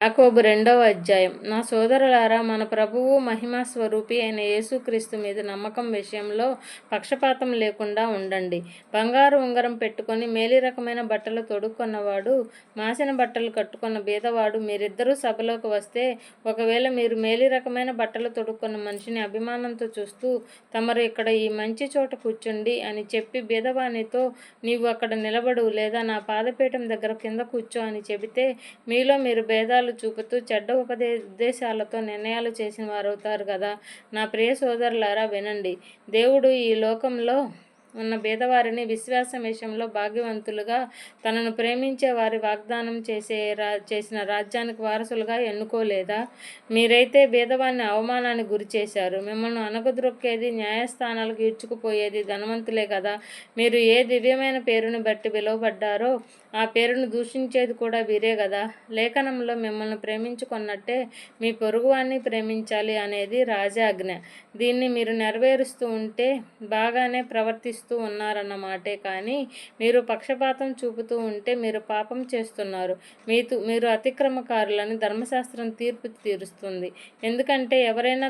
యాకోబు 2వ అధ్యాయం. నా సోదరులారా, మన ప్రభువు మహిమా స్వరూపి అయిన యేసుక్రీస్తు మీద నమ్మకం విషయంలో పక్షపాతం లేకుండా ఉండండి. బంగారు ఉంగరం పెట్టుకొని మేలి రకమైన బట్టలు తొడుక్కున్నవాడు, మాసిన బట్టలు కట్టుకున్న బీదవాడు మీరిద్దరూ సభలోకి వస్తే, ఒకవేళ మీరు మేలి రకమైన బట్టలు తొడుక్కున్న మనిషిని అభిమానంతో చూస్తూ, తమరు ఇక్కడ ఈ మంచి చోట కూర్చోండి అని చెప్పి బీదవానితో, నీవు అక్కడ నిలబడు, లేదా నా పాదపీఠం దగ్గర కింద కూర్చో అని చెబితే, మీలో మీరు భేదాలు చూపుతూ చెడ్డ ఉద్దేశాలతో నిర్ణయాలు చేసిన వారవుతారు కదా. నా ప్రియ సోదరులారా, వినండి. దేవుడు ఈ లోకంలో ఉన్న బీదవారిని విశ్వాసం విషయంలో భాగ్యవంతులుగా, తనను ప్రేమించే వారి వాగ్దానం చేసిన రాజ్యానికి వారసులుగా ఎన్నుకోలేదా? మీరైతే బీదవారిని అవమానానికి గురి చేశారు. మిమ్మల్ని అణగద్రొక్కేది, న్యాయస్థానాలకు ఈడ్చుకుపోయేది ధనవంతులే కదా. మీరు ఏ దివ్యమైన పేరుని బట్టి పిలువబడ్డారో ఆ పేరును దూషించేది కూడా వీరే కదా. లేఖనంలో మిమ్మల్ని ప్రేమించుకున్నట్టే మీ పొరుగువాన్ని ప్రేమించాలి అనేది రాజాజ్ఞ. దీన్ని మీరు నెరవేరుస్తూ ఉంటే బాగానే ప్రవర్తిస్తూ ఉన్నారన్నమాటే. కానీ మీరు పక్షపాతం చూపుతూ ఉంటే మీరు పాపం చేస్తున్నారు. మీరు అతిక్రమకారులని ధర్మశాస్త్రం తీర్పు తీరుస్తుంది. ఎందుకంటే ఎవరైనా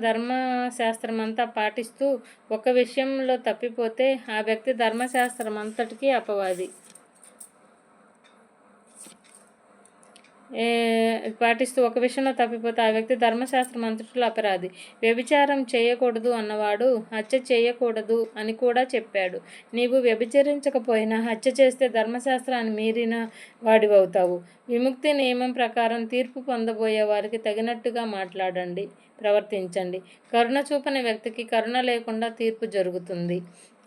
ధర్మశాస్త్రమంతా పాటిస్తూ ఒక విషయంలో తప్పిపోతే ఆ వ్యక్తి ధర్మశాస్త్రమంతటికీ అపవాది. ఒక విషయంలో తప్పిపోతే ఆ వ్యక్తి ధర్మశాస్త్రం అంతటిలో అపరాధి. వ్యభిచారం చేయకూడదు అన్నవాడు హత్య చేయకూడదు అని కూడా చెప్పాడు. నీవు వ్యభిచరించకపోయినా హత్య చేస్తే ధర్మశాస్త్రాన్ని మీరిన వాడివవుతావు. విముక్తి నియమం ప్రకారం తీర్పు పొందబోయే వారికి తగినట్టుగా మాట్లాడండి, ప్రవర్తించండి. కరుణ చూపని వ్యక్తికి కరుణ లేకుండా తీర్పు జరుగుతుంది.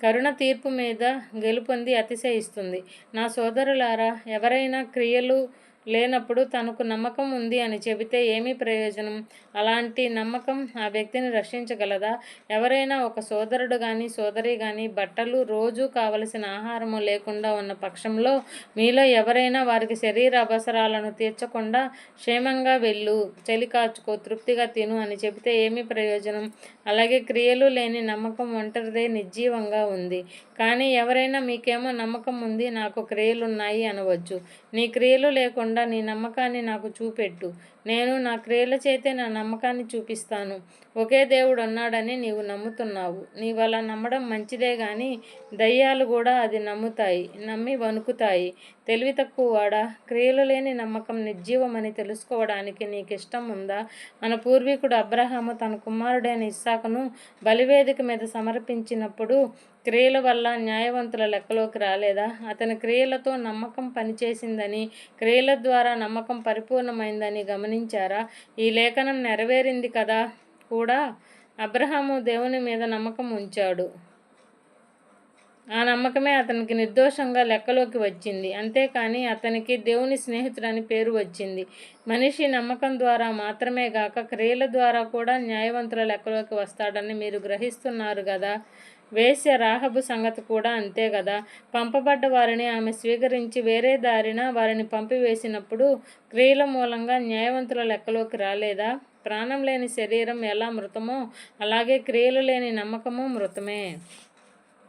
కరుణ తీర్పు మీద గెలుపొంది అతిశయిస్తుంది. నా సోదరులారా, ఎవరైనా క్రియలు లేనప్పుడు తనకు నమ్మకం ఉంది అని చెబితే ఏమీ ప్రయోజనం? అలాంటి నమ్మకం ఆ వ్యక్తిని రక్షించగలదా? ఎవరైనా ఒక సోదరుడు కానీ సోదరి కానీ బట్టలు, రోజు కావలసిన ఆహారము లేకుండా ఉన్న పక్షంలో మీలో ఎవరైనా వారికి శరీర అవసరాలను తీర్చకుండా క్షేమంగా వెళ్ళు, చలి కాచుకో, తృప్తిగా తిను అని చెబితే ఏమీ ప్రయోజనం? అలాగే క్రియలు లేని నమ్మకం ఒంటరిదే, నిర్జీవంగా ఉంది. కానీ ఎవరైనా మీకేమో నమ్మకం ఉంది, నాకు క్రియలున్నాయి అనవచ్చు. నీ క్రియలు లేకుండా నీ నమ్మకాన్ని నాకు చూపెట్టు, నేను నా క్రియల చేతే నా నమ్మకాన్ని చూపిస్తాను. ఒకే దేవుడు ఉన్నాడని నీవు నమ్ముతున్నావు. నీవు అలా నమ్మడం మంచిదే, కానీ దయ్యాలు కూడా అది నమ్మి వణుకుతాయి. తెలివి తక్కువ వాడా, క్రియలు లేని నమ్మకం నిర్జీవమని తెలుసుకోవడానికి నీకు ఇష్టం ఉందా? మన పూర్వీకుడు అబ్రహాము తన కుమారుడైన ఇస్సాకును బలివేదిక మీద సమర్పించినప్పుడు క్రియల వల్ల న్యాయవంతుల లెక్కలోకి రాలేదా? అతని క్రియలతో నమ్మకం పనిచేసిందని, క్రియల ద్వారా నమ్మకం పరిపూర్ణమైందని గమనించారా? ఈ లేఖనం నెరవేరింది కదా కూడా. అబ్రహాము దేవుని మీద నమ్మకం ఉంచాడు. ఆ నమ్మకమే అతనికి నిర్దోషంగా లెక్కలోకి వచ్చింది. అంతేకాని అతనికి దేవుని స్నేహితుడని పేరు వచ్చింది. మనిషి నమ్మకం ద్వారా మాత్రమే గాక క్రియల ద్వారా కూడా న్యాయవంతుల లెక్కలోకి వస్తాడని మీరు గ్రహిస్తున్నారు గదా. వేశ్య రాహబు సంగతి కూడా అంతే గదా. పంపబడ్డ వారిని ఆమె స్వీకరించి వేరే దారిన వారిని పంపివేసినప్పుడు క్రియల మూలంగా న్యాయవంతుల లెక్కలోకి రాలేదా? ప్రాణం లేని శరీరం ఎలా మృతమో అలాగే క్రియలు లేని నమ్మకము మృతమే.